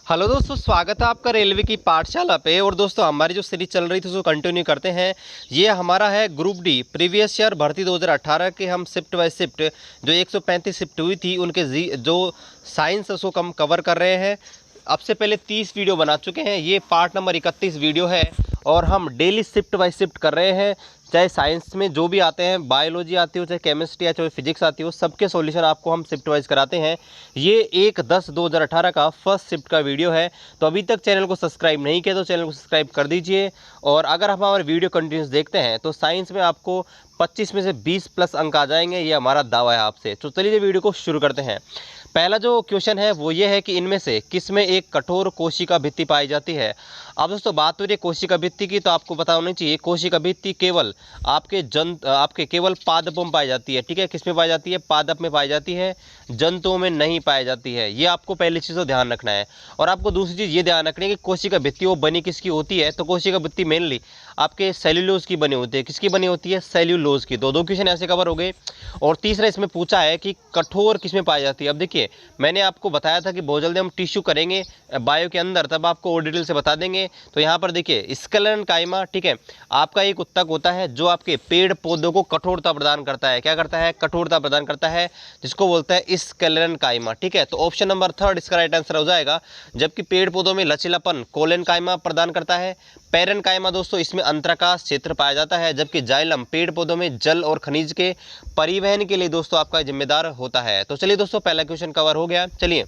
Hello दोस्तों, स्वागत है आपका रेलवे की पाठशाला पे। और दोस्तों हमारी जो सीरीज चल रही थी उसको कंटिन्यू करते हैं। ये हमारा है ग्रुप डी प्रीवियस ईयर भर्ती 2018 के। हम शिफ्ट बाय शिफ्ट जो 135 शिफ्ट हुई थी उनके जो साइंस उसको कम कवर कर रहे हैं। अब से पहले 30 वीडियो बना चुके हैं, ये पार्ट नंबर 31 वीडियो है। और हम डेली शिफ्ट बाय शिफ्ट कर रहे हैं, चाहे साइंस में जो भी आते हैं, बायोलॉजी आती हो, चाहे केमिस्ट्री या चाहे फिजिक्स आती हो, सबके सॉल्यूशन आपको हम शिफ्ट वाइज कराते हैं। ये 1/10/2018 का फर्स्ट शिफ्ट का वीडियो है। तो अभी तक चैनल को सब्सक्राइब नहीं किया तो चैनल को सब्सक्राइब कर दीजिए। और अगर आप हमारे वीडियो कंटिन्यूस देखते हैं तो साइंस में आपको 25 में से 20 प्लस अंक आ जाएंगे, ये हमारा दावा है आपसे। तो चलिए वीडियो को शुरू करते हैं। पहला जो क्वेश्चन है वो ये है कि इनमें से किस में एक कठोर कोशिका भित्ति पाई जाती है। अब दोस्तों बात हो रही है कोशिका भित्ति की, तो आपको पता होना चाहिए कोशिका भित्ति केवल आपके केवल पादपों में पाई जाती है। ठीक है, किस में पाई जाती है? पादप में पाई जाती है, जंतुओं में नहीं पाई जाती है। ये आपको पहली चीज़ को ध्यान रखना है। और आपको दूसरी चीज़ ये ध्यान रखनी है कि कोशिका भित्ति वो बनी किसकी होती है। तो कोशिका भित्ति मेनली आपके सेल्यूलोज की बनी होती है। किसकी बनी होती है? सेल्यूलोज की। दो क्वेश्चन ऐसे कवर हो गए। और तीसरा इसमें पूछा है कि कठोर किस में पाई जाती है। अब देखिए, मैंने आपको बताया था कि बहुत जल्दी हम टिश्यू करेंगे बायो के अंदर, तब आपको और डिटेल से बता देंगे। तो यहाँ पर देखिए स्क्लेरन काइमा, ठीक है, आपका एक उत्तक होता है जो आपके पेड़ पौधों को कठोरता प्रदान करता है। क्या करता है? कठोरता प्रदान करता है, जिसको बोलता है स्क्लेरन काइमा। ठीक है, तो ऑप्शन नंबर 3 इसका राइट आंसर हो जाएगा। जबकि पेड़ पौधों में लचीलापन कोलेन काइमा प्रदान करता है। पैरन काइमा दोस्तों इसमें अंतराकाश क्षेत्र पाया जाता है। जबकि जाइलम पेड़ पौधों में जल और खनिज के परिवहन के लिए दोस्तों आपका जिम्मेदार होता है। तो चलिए दोस्तों, पहला क्वेश्चन कवर हो गया। चलिए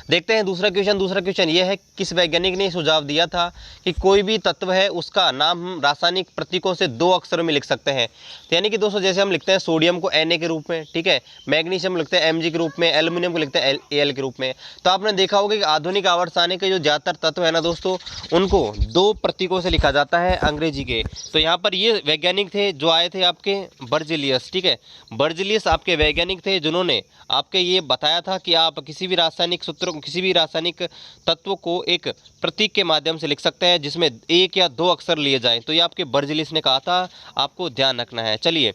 देखते हैं दूसरा क्वेश्चन। दूसरा क्वेश्चन ये है, किस वैज्ञानिक ने सुझाव दिया था कि कोई भी तत्व है उसका नाम हम रासायनिक प्रतीकों से 2 अक्षरों में लिख सकते हैं। तो यानी कि दोस्तों जैसे हम लिखते हैं सोडियम को Na के रूप में, ठीक है, मैग्नीशियम लिखते हैं Mg के रूप में, एल्यूमिनियम को लिखते हैं Al के रूप में। तो आपने देखा होगा कि आधुनिक आवर्तसानी के जो ज़्यादातर तत्व है ना दोस्तों, उनको 2 प्रतीकों से लिखा जाता है अंग्रेजी के। तो यहाँ पर ये वैज्ञानिक थे जो आए थे आपके बर्जिलियस। ठीक है, बर्जिलियस आपके वैज्ञानिक थे जिन्होंने आपके ये बताया था कि आप किसी भी रासायनिक सूत्र, किसी भी रासायनिक तत्व को एक प्रतीक के माध्यम से लिख सकते हैं जिसमें 1 या 2 अक्षर लिए जाएं। तो ये आपके बर्जिलियस ने कहा था, आपको ध्यान रखना है। चलिए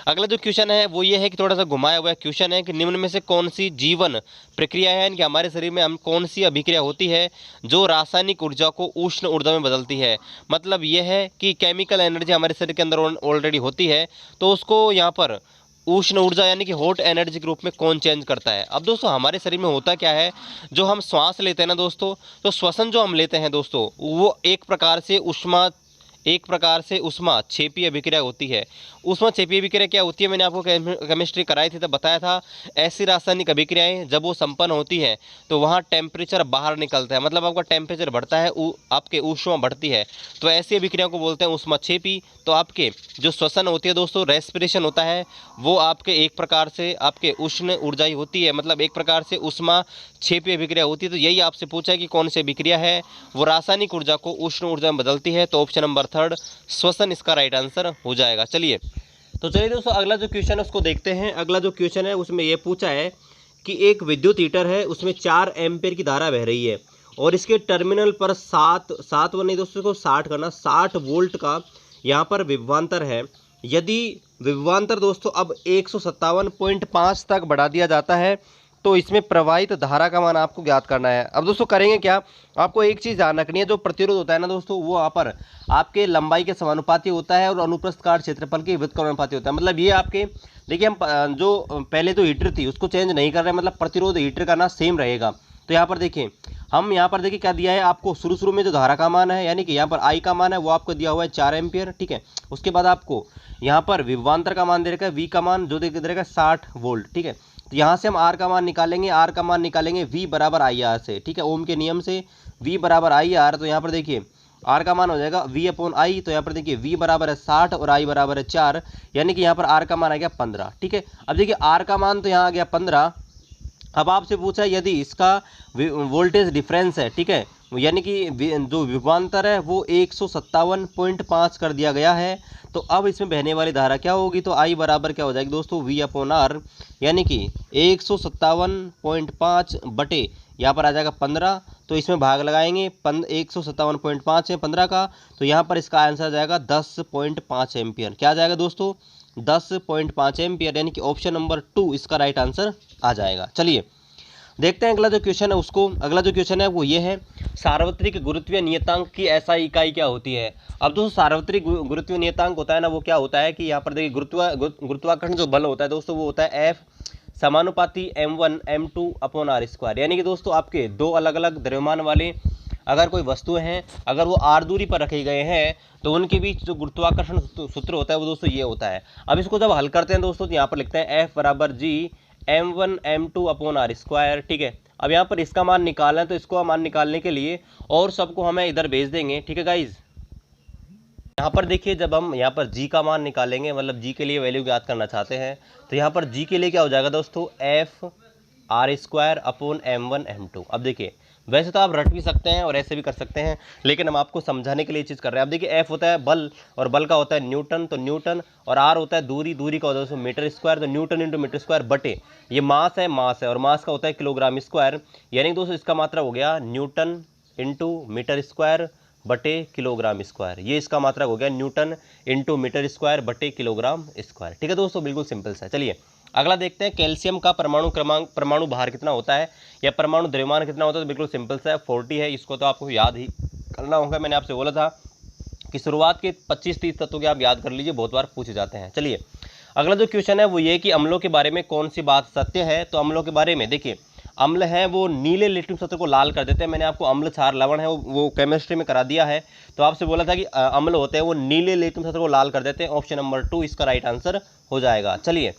अगला जो क्वेश्चन है वो ये है कि थोड़ा सा घुमाया हुआ क्वेश्चन है कि निम्न में से कौन सी जीवन प्रक्रिया है, यानी कि हमारे शरीर में हम कौन सी अभिक्रिया होती है जो रासायनिक ऊर्जा को उष्ण ऊर्जा में बदलती है। मतलब ये है कि केमिकल एनर्जी हमारे शरीर के अंदर ऑलरेडी होती है, तो उसको यहाँ पर उष्ण ऊर्जा यानी कि हॉट एनर्जी के रूप में कौन चेंज करता है। अब दोस्तों हमारे शरीर में होता क्या है, जो हम श्वास लेते हैं ना दोस्तों, तो श्वसन जो हम लेते हैं दोस्तों, वो एक प्रकार से उष्मा क्षेपीय अभिक्रिया होती है। उष्मा क्षेपीय अभिक्रिया क्या होती है? मैंने आपको केमिस्ट्री कराई थी तब बताया था। ऐसी रासायनिक अभिक्रियाएं जब वो संपन्न होती है तो वहाँ टेम्परेचर बाहर निकलता है, मतलब आपका टेम्परेचर बढ़ता है, आपके ऊष्मा बढ़ती है। तो ऐसी अभिक्रिया को बोलते हैं उष्माक्षेपी। तो आपके जो श्वसन होती है दोस्तों, रेस्पिरेशन होता है, वो आपके एक प्रकार से आपके उष्ण ऊर्जा ही होती है, मतलब एक प्रकार से उष्मा क्षेपीय अभिक्रिया होती है। तो यही आपसे पूछा है कि कौन सी अभिक्रिया है वो रासायनिक ऊर्जा को उष्ण ऊर्जा में बदलती है। तो ऑप्शन नंबर 3 श्वसन इसका राइट आंसर हो जाएगा। चलिए दोस्तों अगला जो क्वेश्चन है उसको देखते हैं। अगला जो क्वेश्चन है उसमें ये पूछा है कि एक विद्युत हीटर है, उसमें 4 एम्पीयर की धारा बह रही है और इसके टर्मिनल पर 60 वोल्ट का यहाँ पर विभवांतर है। यदि विभवांतर दोस्तों अब 157.5 तक बढ़ा दिया जाता है तो इसमें प्रवाहित धारा का मान आपको ज्ञात करना है। अब दोस्तों करेंगे क्या, आपको एक चीज़ ध्यान रखनी है, जो प्रतिरोध होता है ना दोस्तों, वो यहाँ पर आपके लंबाई के समानुपाती होता है और अनुप्रस्थ काट क्षेत्रफल के विद्युत अनुपाती होता है। मतलब ये आपके देखिए, हम जो पहले तो हीटर थी उसको चेंज नहीं कर रहे हैं, मतलब प्रतिरोध हीटर का ना सेम रहेगा। तो यहाँ पर देखिए, हम यहाँ पर देखिए क्या दिया है आपको, शुरू में जो धारा का मान है यानी कि यहाँ पर आई का मान है वो आपको दिया हुआ है 4 एम्पियर। ठीक है, उसके बाद आपको यहाँ पर विभवांतर का मान दे रखा है, वी का मान जो दे रखा है 60 वोल्ट। ठीक है, तो यहाँ से हम आर का मान निकालेंगे वी बराबर आई आर से। ठीक है, ओम के नियम से वी बराबर आई आर। तो यहाँ पर देखिए आर का मान हो जाएगा वी अपॉन आई। तो यहाँ पर देखिए वी बराबर है 60 और आई बराबर है 4, यानी कि यहाँ पर आर का मान आ गया 15। ठीक है, अब देखिए आर का मान तो यहाँ आ गया 15। अब आपसे पूछा है यदि इसका वोल्टेज डिफरेंस है, ठीक है, यानी कि जो विभवांतर है वो 157.5 कर दिया गया है, तो अब इसमें बहने वाली धारा क्या होगी, तो आई बराबर क्या हो जाएगी दोस्तों, वी अपॉन आर, यानी कि 157.5 बटे यहाँ पर आ जाएगा 15। तो इसमें भाग लगाएंगे 157.5 है 15 का, तो यहाँ पर इसका आंसर आ जाएगा 10.5 एम्पियर। क्या आ जाएगा दोस्तों, 10.5 एम्पियर, यानी कि ऑप्शन नंबर 2 इसका राइट आंसर आ जाएगा। चलिए देखते हैं अगला जो क्वेश्चन है उसको। अगला जो क्वेश्चन है वो ये है, सार्वत्रिक गुरुत्वीय नियतांक की SI इकाई क्या होती है। अब दोस्तों सार्वत्रिक गुरुत्वीय नियतांक होता है ना, वो क्या होता है कि यहाँ पर देखिए गुरुत्वाकर्षण जो बल होता है दोस्तों वो होता है F समानुपाती m1 m2 upon r square. यानी कि दोस्तों आपके दो अलग अलग द्रव्यमान वाले अगर कोई वस्तुएं हैं, अगर वो r दूरी पर रखे गए हैं तो उनके बीच जो गुरुत्वाकर्षण सूत्र होता है वो दोस्तों ये होता है। अब इसको जब हल करते हैं दोस्तों तो यहाँ पर लिखते हैं F बराबर G m1 m2 upon r square. ठीक है, अब यहाँ पर इसका मान निकालना है तो इसको मान निकालने के लिए और सबको हमें इधर भेज देंगे। ठीक है गाइज, यहाँ पर देखिए जब हम यहाँ पर g का मान निकालेंगे, मतलब g के लिए वैल्यू ज्ञात करना चाहते हैं, तो यहाँ पर g के लिए क्या हो जाएगा दोस्तों, f r square upon m1 m2। अब देखिए वैसे तो आप रट भी सकते हैं और ऐसे भी कर सकते हैं, लेकिन हम आपको समझाने के लिए चीज़ कर रहे हैं। अब देखिए f होता है बल, और बल का होता है न्यूटन, तो न्यूटन, और r होता है दूरी, दूरी का होता है दोस्तों मीटर स्क्वायर, तो न्यूटन इंटू मीटर स्क्वायर बटे ये मास है, मास है, और मास का होता है किलोग्राम स्क्वायर। यानी दोस्तों इसका मात्रा हो गया न्यूटन इंटू मीटर स्क्वायर बटे किलोग्राम स्क्वायर। ये इसका मात्रक हो गया न्यूटन इंटू मीटर स्क्वायर बटे किलोग्राम स्क्वायर। ठीक है दोस्तों, बिल्कुल सिंपल सा है। चलिए अगला देखते हैं, कैल्शियम का परमाणु क्रमांक, परमाणु भार कितना होता है या परमाणु द्रव्यमान कितना होता है। तो बिल्कुल सिंपल सा है, 40 है। इसको तो आपको याद ही करना होगा। मैंने आपसे बोला था कि शुरुआत के 25-30 तत्वों के आप याद कर लीजिए, बहुत बार पूछे जाते हैं। चलिए अगला जो क्वेश्चन है वो ये कि अम्लों के बारे में कौन सी बात सत्य है। तो अम्लों के बारे में देखिए, अम्ल हैं वो नीले लेटरिन सत्र को लाल कर देते हैं। मैंने आपको अम्ल क्षार लवण है वो केमिस्ट्री में करा दिया है। तो आपसे बोला था कि अम्ल होते हैं वो नीले लेटरिन सत्र को लाल कर देते हैं। ऑप्शन नंबर 2 इसका राइट आंसर हो जाएगा। चलिए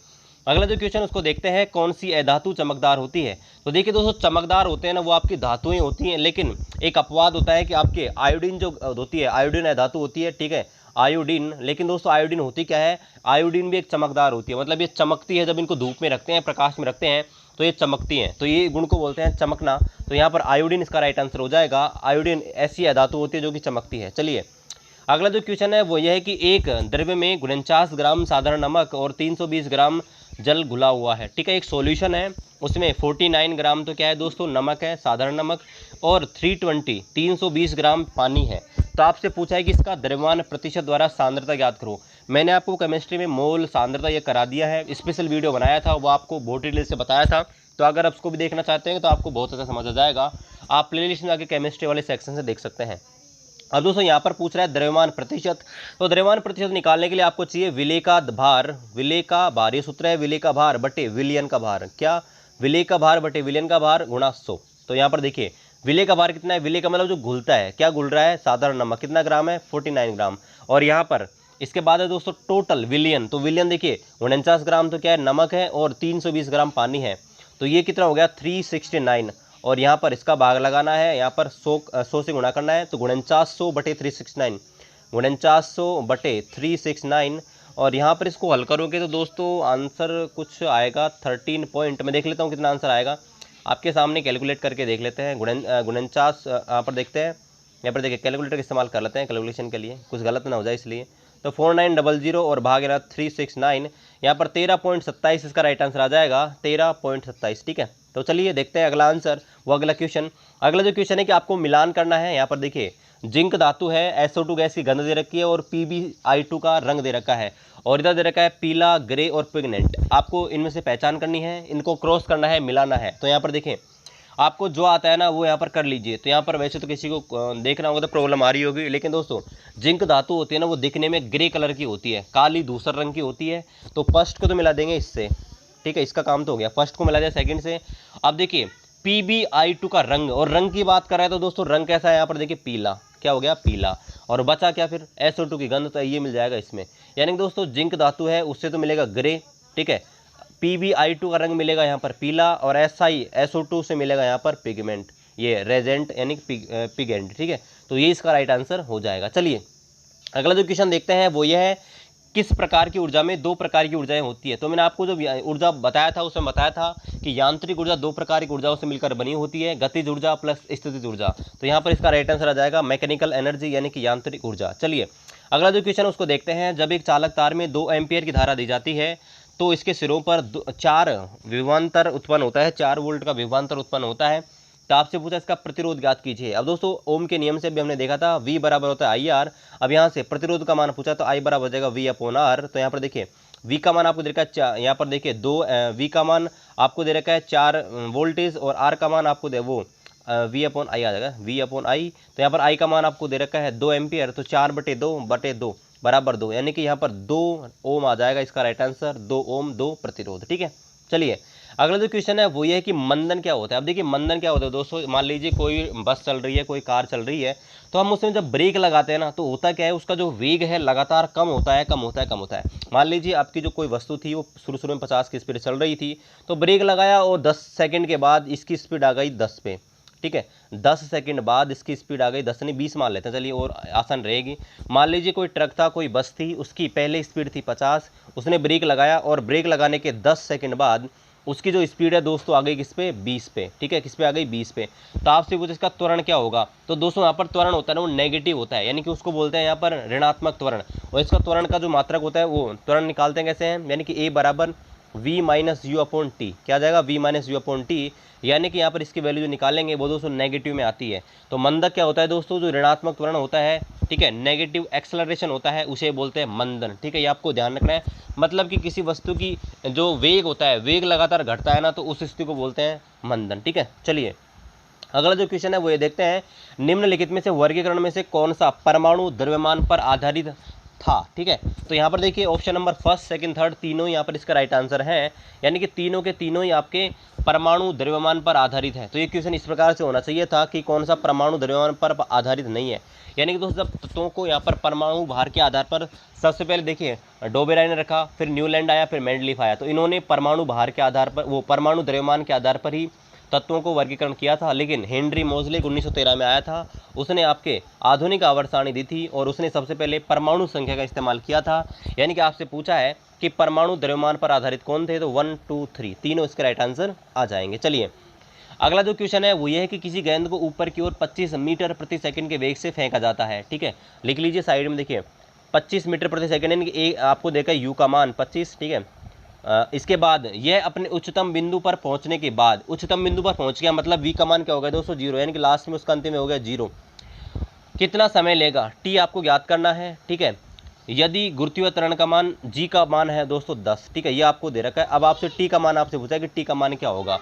अगला जो क्वेश्चन उसको देखते हैं, कौन सी अधातु चमकदार होती है। तो देखिए दोस्तों चमकदार होते हैं ना वो आपकी धातुएं होती हैं, लेकिन एक अपवाद होता है कि आपके आयोडीन जो होती है, आयोडीन अधातु होती है। ठीक है, आयोडीन, लेकिन दोस्तों आयोडीन होती क्या है, आयोडीन भी एक चमकदार होती है, मतलब ये चमकती है। जब इनको धूप में रखते हैं, प्रकाश में रखते हैं तो ये चमकती हैं, तो ये गुण को बोलते हैं चमकना। तो यहाँ पर आयोडीन इसका राइट आंसर हो जाएगा। आयोडीन ऐसी अधातु होती है जो कि चमकती है। चलिए अगला जो क्वेश्चन है वो यह है कि एक द्रव्य में 49 ग्राम साधारण नमक और 320 ग्राम जल घुला हुआ है। ठीक है, एक सॉल्यूशन है, उसमें 49 ग्राम तो क्या है दोस्तों, नमक है, साधारण नमक, और 320 ग्राम पानी है। तो आपसे पूछा है कि इसका द्रव्यमान प्रतिशत द्वारा सांद्रता ज्ञात करो। मैंने आपको केमिस्ट्री में मोल सांद्रता ये करा दिया है, स्पेशल वीडियो बनाया था, वो आपको बहुत डिटेल से बताया था। तो अगर आप उसको भी देखना चाहते हैं तो आपको बहुत अच्छा समझ आ जाएगा। आप प्लेलिस्ट में आके केमिस्ट्री वाले सेक्शन से देख सकते हैं। अब दोस्तों यहाँ पर पूछ रहा है द्रव्यमान प्रतिशत। तो द्रव्यमान प्रतिशत निकालने के लिए आपको चाहिए विलेय का भार, ये सूत्र है विलेय का भार बटे विलयन का भार। क्या, विलेय का भार बटे विलयन का भार गुणा 100। तो यहाँ पर देखिए विलेय का भार कितना है, विलेय का मतलब जो घुलता है, क्या घुल रहा है, साधारण नमक, कितना ग्राम है, 49 ग्राम। और यहाँ पर इसके बाद है दोस्तों टोटल विलयन। तो विलयन देखिए 49 ग्राम तो क्या है, नमक है, और 320 ग्राम पानी है। तो ये कितना हो गया, 369। और यहाँ पर इसका भाग लगाना है, यहाँ पर 100 से गुणा करना है। तो 4900 बटे 369, 4900 बटे 369। और यहाँ पर इसको हल करोगे तो दोस्तों आंसर कुछ आएगा 13 पॉइंट। मैं देख लेता हूँ कितना आंसर आएगा, आपके सामने कैलकुलेट करके देख लेते हैं। 49 यहाँ पर देखते हैं, यहाँ पर देखिए कैलकुलेटर का इस्तेमाल कर लेते हैं कैलकुलेशन के लिए, कुछ गलत ना हो जाए इसलिए। तो 4900 और भाग है ना 369, यहाँ पर 13.27 इसका राइट आंसर आ जाएगा, 13.27। ठीक है, तो चलिए देखते हैं अगला आंसर, वो अगला क्वेश्चन। अगला जो क्वेश्चन है कि आपको मिलान करना है। यहाँ पर देखिए जिंक धातु है, SO2 गैस की गंध दे रखी है, और PbI2 का रंग दे रखा है, और इधर दे रखा है पीला, ग्रे और पिगमेंट। आपको इनमें से पहचान करनी है, इनको क्रॉस करना है, मिलाना है। तो यहाँ पर देखें आपको जो आता है ना वो यहाँ पर कर लीजिए। तो यहाँ पर वैसे तो किसी को देखना होगा तो प्रॉब्लम आ रही होगी, लेकिन दोस्तों जिंक धातु होती है ना वो दिखने में ग्रे कलर की होती है, काली धूसर रंग की होती है। तो फर्स्ट को तो मिला देंगे इससे। ठीक है, इसका काम तो हो गया, फर्स्ट को मिला दिया सेकंड से। अब देखिए PbI2 का रंग, और रंग की बात कर रहे हैं तो दोस्तों रंग कैसा है, यहाँ पर देखिए पीला, क्या हो गया, पीला। और बचा क्या फिर, SO2 की गंध, तो ये मिल जाएगा इसमें। यानी कि दोस्तों जिंक धातु है उससे तो मिलेगा ग्रे। ठीक है, PbI2 का रंग मिलेगा यहाँ पर पीला, और SO2 से मिलेगा यहाँ पर पिगमेंट, ये रेजेंट यानी पिगेंट। ठीक है, तो ये इसका राइट आंसर हो जाएगा। चलिए अगला जो क्वेश्चन देखते हैं वो ये है, किस प्रकार की ऊर्जा में 2 प्रकार की ऊर्जाएं होती है। तो मैंने आपको जो ऊर्जा बताया था उसमें बताया था कि यांत्रिक ऊर्जा 2 प्रकार की ऊर्जाओं से मिलकर बनी होती है, गतिज ऊर्जा प्लस स्थितिज ऊर्जा। तो यहाँ पर इसका राइट आंसर आ जाएगा मैकेनिकल एनर्जी यानी कि यांत्रिक ऊर्जा। चलिए अगला जो क्वेश्चन उसको देखते हैं। जब एक चालक तार में 2 एम्पियर की धारा दी जाती है तो इसके सिरों पर 4 विभवांतर उत्पन्न होता है, 4 वोल्ट का विभवांतर उत्पन्न होता है। तो आपसे पूछा इसका प्रतिरोध ज्ञात कीजिए। अब दोस्तों ओम के नियम से भी हमने देखा था, V बराबर होता है IR। अब यहाँ से प्रतिरोध का मान पूछा तो I बराबर हो जाएगा V/R। तो यहाँ पर देखिए V का मान आपको दे रखा है यहाँ पर देखिए 2, V का मान आपको दे रखा है 4 वोल्टेज, और R का मान आपको दे वो V अपॉन आई आ जाएगा, V अपॉन आई। तो यहाँ पर I का मान आपको दे रखा है 2 एम्पियर, तो 4/2 बराबर 2, यानी कि यहाँ पर 2 ओम आ जाएगा इसका राइट आंसर, 2 ओम 2 प्रतिरोध। ठीक है, चलिए अगला जो क्वेश्चन है वो ये है कि मंदन क्या होता है। अब देखिए मंदन क्या होता है दोस्तों, मान लीजिए कोई बस चल रही है, कोई कार चल रही है, तो हम उसमें जब ब्रेक लगाते हैं ना, तो होता क्या है, उसका जो वेग है लगातार कम होता है, कम होता है, कम होता है। मान लीजिए आपकी जो कोई वस्तु थी वो शुरू में 50 की स्पीड चल रही थी, तो ब्रेक लगाया और 10 सेकंड के बाद इसकी स्पीड आ गई 10 पे। ठीक है, 10 सेकंड बाद इसकी स्पीड आ गई 10 नहीं 20 मान लेते हैं, चलिए और आसान रहेगी। मान लीजिए कोई ट्रक था, कोई बस थी, उसकी पहले स्पीड थी 50, उसने ब्रेक लगाया और ब्रेक लगाने के 10 सेकंड बाद उसकी जो स्पीड है दोस्तों आ गई किस पे, 20 पे। ठीक है, किस पे आ गई, 20 पे। तो आपसे पूछे इसका त्वरण क्या होगा, तो दोस्तों यहाँ पर त्वरण होता है ना वो नेगेटिव होता है, यानी कि उसको बोलते हैं यहाँ पर ऋणात्मक त्वरण। और इसका त्वरण का जो मात्रक होता है वो त्वरण निकालते हैं कैसे हैं, यानी कि A बराबर V minus you upon T, क्या आ जाएगा, V minus you upon T, यानी कि यहाँ पर इसकी वैल्यू जो निकालेंगे वो दोस्तों नेगेटिव में आती है। तो मंदक क्या होता है दोस्तों, जो ऋणात्मक त्वरण होता है, ठीक है, नेगेटिव एक्सेलरेशन होता है, उसे बोलते हैं मंदन। ठीक है, ये आपको ध्यान रखना है, मतलब कि किसी वस्तु की जो वेग होता है, वेग लगातार घटता है ना, तो उस स्थिति को बोलते हैं मंदन। ठीक है, चलिए अगला जो क्वेश्चन है वो ये देखते हैं, निम्नलिखित में से वर्गीकरण में से कौन सा परमाणु द्रव्यमान पर आधारित था। ठीक है, तो यहाँ पर देखिए option number first, second, third तीनों यहाँ पर इसका राइट आंसर है, यानी कि तीनों के तीनों ही आपके परमाणु द्रव्यमान पर आधारित है। तो ये क्वेश्चन इस प्रकार से होना चाहिए था कि कौन सा परमाणु द्रव्यमान पर आधारित नहीं है, यानी कि दोस्तों जब तत्वों को यहाँ पर परमाणु भार के आधार पर, सबसे पहले देखिए डोबेराय ने रखा, फिर न्यूलैंड आया, फिर मेंडलीफ आया, तो इन्होंने परमाणु भार के आधार पर, वो परमाणु द्रव्यमान के आधार पर ही तत्वों को वर्गीकरण किया था। लेकिन हेनरी मोजले 1913 में आया था, उसने आपके आधुनिक आवर्त सारणी दी थी और उसने सबसे पहले परमाणु संख्या का इस्तेमाल किया था। यानी कि आपसे पूछा है कि परमाणु द्रव्यमान पर आधारित कौन थे, तो 1, 2, 3 तीनों इसके राइट आंसर आ जाएंगे। चलिए अगला जो क्वेश्चन है वो ये है कि किसी गेंद को ऊपर की ओर 25 मीटर प्रति सेकंड के वेग से फेंका जाता है। ठीक है, लिख लीजिए साइड में, देखिए 25 मीटर प्रति सेकंड, यानी कि आपको देखा यू का मान 25। ठीक है, इसके बाद यह अपने उच्चतम बिंदु पर पहुंचने के बाद, उच्चतम बिंदु पर पहुंच गया, मतलब v का मान क्या होगा दोस्तों, 0, यानी कि लास्ट में उसका अंतिम में हो गया 0। कितना समय लेगा, t आपको ज्ञात करना है। ठीक है, यदि गुरुत्वीय त्वरण का मान g का मान है दोस्तों 10। ठीक है, ये आपको दे रखा है। अब आपसे t का मान आपसे पूछा है कि t का मान क्या होगा।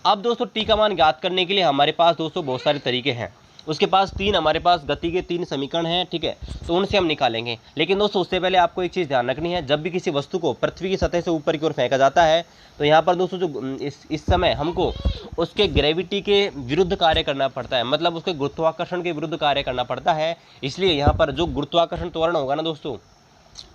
अब दोस्तों t का मान ज्ञात करने के लिए हमारे पास दोस्तों बहुत सारे तरीके हैं। उसके पास हमारे पास गति के 3 समीकरण हैं। ठीक है, तो उनसे हम निकालेंगे। लेकिन दोस्तों उससे पहले आपको एक चीज़ ध्यान रखनी है, जब भी किसी वस्तु को पृथ्वी की सतह से ऊपर की ओर फेंका जाता है, तो यहाँ पर दोस्तों जो इस समय हमको उसके ग्रेविटी के विरुद्ध कार्य करना पड़ता है, मतलब उसके गुरुत्वाकर्षण के विरुद्ध कार्य करना पड़ता है। इसलिए यहाँ पर जो गुरुत्वाकर्षण त्वरण होगा ना दोस्तों,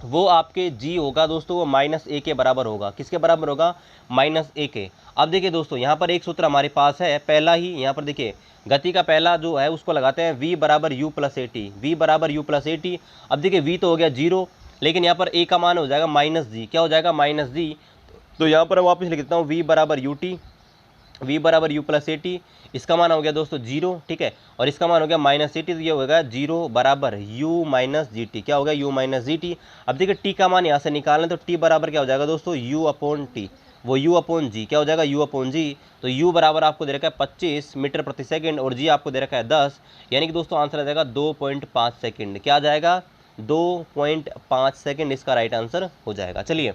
वो आपके g होगा दोस्तों, वो -a के बराबर होगा। किसके बराबर होगा, -a के। अब देखिए दोस्तों यहाँ पर एक सूत्र हमारे पास है, पहला ही यहाँ पर देखिए गति का पहला जो है उसको लगाते हैं v बराबर u plus A T, v बराबर u प्लस ए टी। अब देखिए v तो हो गया 0, लेकिन यहाँ पर a का मान हो जाएगा -g, क्या हो जाएगा, -g। तो यहाँ पर वापस लिख देता हूँ v बराबर u टी, v बराबर u प्लस ए टी, इसका मान हो गया दोस्तों 0। ठीक है, और इसका मान हो गया -a टी, तो ये होगा 0 बराबर u माइनस जी टी, क्या हो गया u माइनस जी टी। अब देखिए t का मान यहाँ से निकालें तो t बराबर क्या हो जाएगा दोस्तों, u अपॉन टी, वो u अपॉन जी, क्या हो जाएगा u अपॉन जी। तो u बराबर आपको दे रखा है 25 मीटर प्रति सेकंड और g आपको दे रखा है 10, यानी कि दोस्तों आंसर आ जाएगा 2.5 सेकंड। क्या आ जाएगा, 2.5 सेकंड इसका राइट आंसर हो जाएगा। चलिए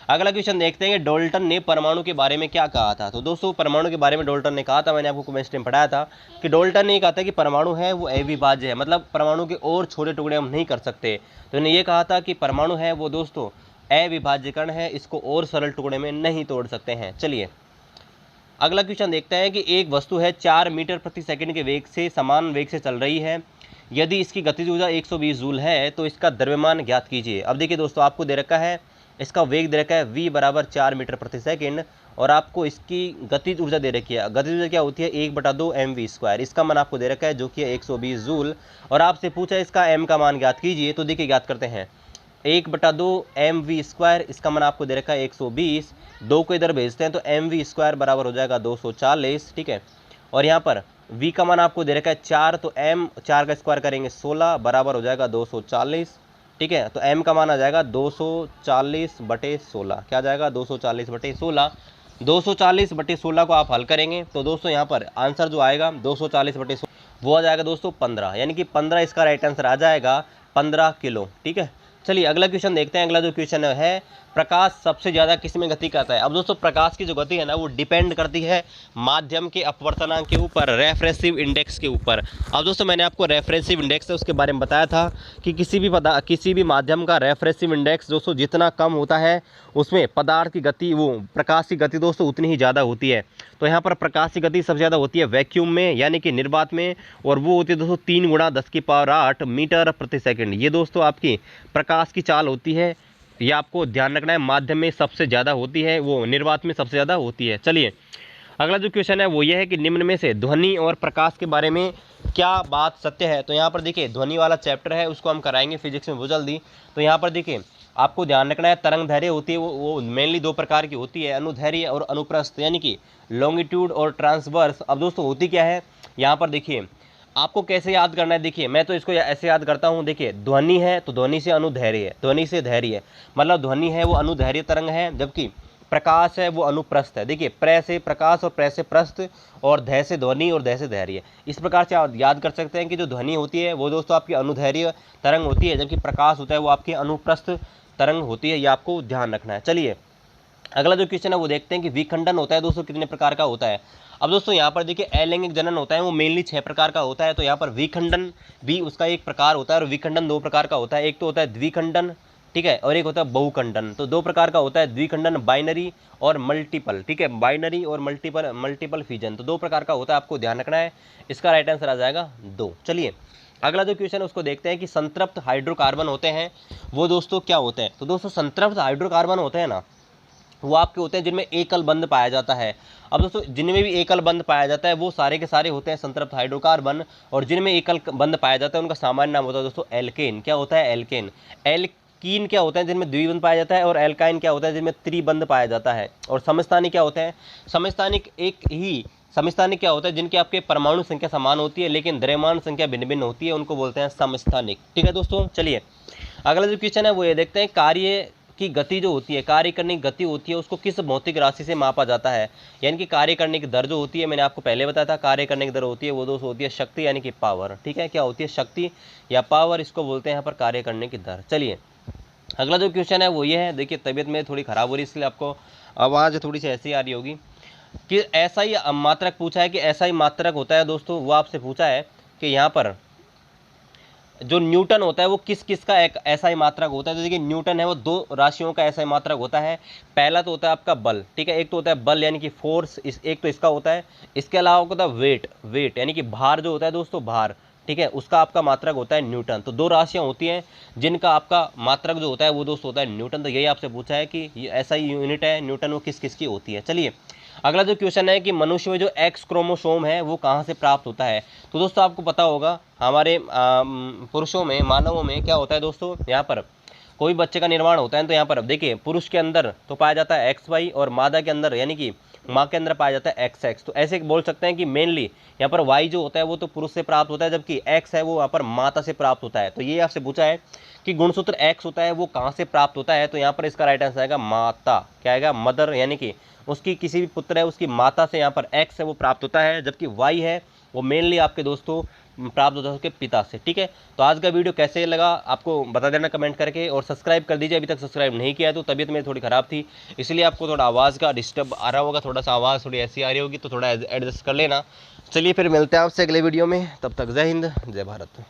अगला क्वेश्चन देखते हैं कि डाल्टन ने परमाणु के बारे में क्या कहा था। तो दोस्तों परमाणु के बारे में डाल्टन ने कहा था, मैंने आपको केमिस्ट्री में पढ़ाया था कि डाल्टन ने कहा था कि परमाणु है वो अविभाज्य है, मतलब परमाणु के और छोटे टुकड़े हम नहीं कर सकते। तो इन्होंने ये कहा था कि परमाणु है वो दोस्तों अविभाज्यकरण है, इसको और सरल टुकड़े में नहीं तोड़ सकते हैं। चलिए अगला क्वेश्चन देखते हैं कि एक वस्तु है 4 मीटर प्रति सेकंड के वेग से समान वेग से चल रही है, यदि इसकी गतिज ऊर्जा 120 जूल है तो इसका द्रव्यमान ज्ञात कीजिए। अब देखिए दोस्तों आपको दे रखा है, इसका वेग दे रखा है v बराबर 4 मीटर प्रति सेकंड और आपको इसकी गतिज ऊर्जा दे रखी है। गतिज ऊर्जा क्या होती है, 1/2 mv², इसका मान आपको दे रखा है जो कि है 120 जूल, और आपसे पूछा है इसका m का मान ज्ञात कीजिए। तो देखिए ज्ञात करते हैं, 1/2 mv², इसका मान आपको दे रखा है 120, 2 को इधर भेजते हैं तो mv² बराबर हो जाएगा 240। ठीक है, और यहाँ पर v का मान आपको दे रखा है 4, तो m 4 का स्क्वायर करेंगे 16 बराबर हो जाएगा 240। ठीक है, तो m का मान आ जाएगा 240/16, क्या आ जाएगा 240/16। 240/16 को आप हल करेंगे तो दोस्तों यहाँ पर आंसर जो आएगा 240/16 वो आ जाएगा दोस्तों 15, यानी कि 15 इसका राइट आंसर आ जाएगा, 15 किलो। ठीक है, चलिए अगला क्वेश्चन देखते हैं। अगला जो क्वेश्चन है, प्रकाश सबसे ज़्यादा किस में गति करता है। अब दोस्तों प्रकाश की जो गति है ना वो डिपेंड करती है माध्यम के अपवर्तनांक के ऊपर, रेफ्रेक्टिव इंडेक्स के ऊपर। अब दोस्तों मैंने आपको रेफ्रेक्टिव इंडेक्स है उसके बारे में बताया था कि किसी भी माध्यम का रेफ्रेक्टिव इंडेक्स दोस्तों जितना कम होता है उसमें पदार्थ की गति, वो प्रकाश की गति दोस्तों उतनी ही ज़्यादा होती है। तो यहाँ पर प्रकाश की गति सबसे ज़्यादा होती है वैक्यूम में, यानी कि निर्वात में, और वो होती है दोस्तों 3 × 10⁸ मीटर प्रति सेकंड। ये दोस्तों आपकी प्रकाश की चाल होती है। ये आपको ध्यान रखना है, माध्यम में सबसे ज़्यादा होती है, वो निर्वात में सबसे ज़्यादा होती है। चलिए अगला जो क्वेश्चन है वो ये है कि निम्न में से ध्वनि और प्रकाश के बारे में क्या बात सत्य है। तो यहाँ पर देखिए ध्वनि वाला चैप्टर है उसको हम कराएंगे फिजिक्स में बहुत जल्दी। तो यहाँ पर देखिए आपको ध्यान रखना है, तरंग दैर्घ्य होती है वो मेनली 2 प्रकार की होती है, अनुदैर्घ्य और अनुप्रस्थ, यानी कि लॉन्गिट्यूड और ट्रांसवर्स। अब दोस्तों होती क्या है, यहाँ पर देखिए आपको कैसे याद करना है। देखिए मैं तो इसको ऐसे याद करता हूँ, देखिए ध्वनि है तो ध्वनि से अनुदैर्घ्य है, ध्वनि से धैर्य है, मतलब ध्वनि है वो अनुदैर्घ्य तरंग है, जबकि प्रकाश है वो अनुप्रस्थ है। देखिए प्र से प्रकाश और प्र से प्रस्थ, और ध से ध्वनि और ध से धैर्य। इस प्रकार से आप याद कर सकते हैं कि जो ध्वनि होती है वो दोस्तों आपकी अनुदैर्घ्य तरंग होती है, जबकि प्रकाश होता है वो आपकी अनुप्रस्थ तरंग होती है। ये आपको ध्यान रखना है। चलिए अगला जो क्वेश्चन है वो देखते हैं कि विखंडन होता है दोस्तों कितने प्रकार का होता है। अब दोस्तों यहाँ पर देखिए अलैंगिक जनन होता है वो मेनली 6 प्रकार का होता है। तो यहाँ पर विखंडन भी उसका एक प्रकार होता है, और विखंडन 2 प्रकार का होता है। एक तो होता है द्विखंडन, ठीक है, और एक होता है बहुखंडन। तो 2 प्रकार का होता है द्विखंडन, बाइनरी और मल्टीपल, ठीक है, बाइनरी और मल्टीपल फ्यूजन। तो 2 प्रकार का होता है, आपको ध्यान रखना है। इसका राइट आंसर आ जाएगा 2। चलिए अगला जो क्वेश्चन है उसको देखते हैं कि संतृप्त हाइड्रोकार्बन होते हैं वो दोस्तों क्या होते हैं। तो दोस्तों संतृप्त हाइड्रोकार्बन होते हैं ना वो आपके होते हैं जिनमें एकल बंध पाया जाता है। अब दोस्तों जिनमें भी एकल बंध पाया जाता है वो सारे के सारे होते हैं संतृप्त हाइड्रोकार्बन, और जिनमें एकल बंध पाया जाता है उनका सामान्य नाम होता है दोस्तों एल्केन। क्या होता है, एल्केन। एल्कीन क्या होता है जिनमें द्विबंध पाया जाता है, और एल्काइन क्या होता है जिनमें त्रिबंध पाया जाता है। और समस्थानिक क्या होते हैं, समस्थानिक क्या होता है जिनके आपके परमाणु संख्या समान होती है लेकिन द्रव्यमान संख्या भिन्न भिन्न होती है, उनको बोलते हैं समस्थानिक। ठीक है दोस्तों। चलिए अगला जो क्वेश्चन है वो ये देखते हैं, कार्य की गति जो होती है, कार्य करने की गति होती है उसको किस भौतिक राशि से मापा जाता है। यानी कि कार्य करने की दर जो होती है, मैंने आपको पहले बताया था कार्य करने की दर होती है वो दोस्तों होती है शक्ति यानी कि पावर। ठीक है, क्या होती है, शक्ति या पावर, इसको बोलते हैं यहाँ पर कार्य करने की दर। चलिए अगला जो क्वेश्चन है वो ये है, देखिए तबीयत में थोड़ी खराब हो रही है इसलिए आपको आवाज़ थोड़ी सी ऐसी आ रही होगी, कि ऐसा ही मात्रक पूछा है कि ऐसा ही मात्रक होता है दोस्तों, वो आपसे पूछा है कि यहाँ पर जो न्यूटन होता है वो किस किस का एक ऐसा ही मात्रक होता है। तो देखिए न्यूटन है वो 2 राशियों का ऐसा ही मात्रक होता है। पहला तो होता है आपका बल, ठीक है, एक तो होता है बल यानी कि फोर्स, एक तो इसका होता है। इसके अलावा होता है वेट यानी कि भार जो होता है दोस्तों, भार, ठीक है, उसका आपका मात्रक होता है न्यूटन। तो 2 राशियाँ होती हैं जिनका आपका मात्रक जो होता है वो दोस्तों होता है न्यूटन। तो यही आपसे पूछा है कि ये ऐसा ही यूनिट है न्यूटन, वो किस किस की होती है। चलिए अगला जो क्वेश्चन है कि मनुष्य में जो एक्स क्रोमोसोम है वो कहाँ से प्राप्त होता है। तो दोस्तों आपको पता होगा हमारे पुरुषों में, मानवों में क्या होता है दोस्तों, यहाँ पर कोई बच्चे का निर्माण होता है तो यहाँ पर अब देखिए पुरुष के अंदर तो पाया जाता है XY, और मादा के अंदर यानी कि माँ के अंदर पाया जाता है XX। तो ऐसे बोल सकते हैं कि मेनली यहाँ पर Y जो होता है वो तो पुरुष से प्राप्त होता है, जबकि X है वो यहाँ पर माता से प्राप्त होता है। तो ये आपसे पूछा है कि गुणसूत्र X होता है वो कहाँ से प्राप्त होता है। तो यहाँ पर इसका राइट आंसर आएगा माता, क्या आएगा, मदर, यानी कि उसकी किसी भी पुत्र है उसकी माता से यहाँ पर X है वो प्राप्त होता है, जबकि Y है वो मेनली आपके दोस्तों प्राप्त होता है उसके पिता से। ठीक है, तो आज का वीडियो कैसे लगा आपको बता देना कमेंट करके, और सब्सक्राइब कर दीजिए, अभी तक सब्सक्राइब नहीं किया है तो तबीयत मेरी थोड़ी ख़राब थी इसलिए आपको थोड़ा आवाज़ का डिस्टर्ब आ रहा होगा, थोड़ा सा आवाज़ थोड़ी ऐसी आ रही होगी तो थोड़ा एडजस्ट कर लेना। चलिए फिर मिलते हैं आपसे अगले वीडियो में, तब तक जय हिंद जय भारत।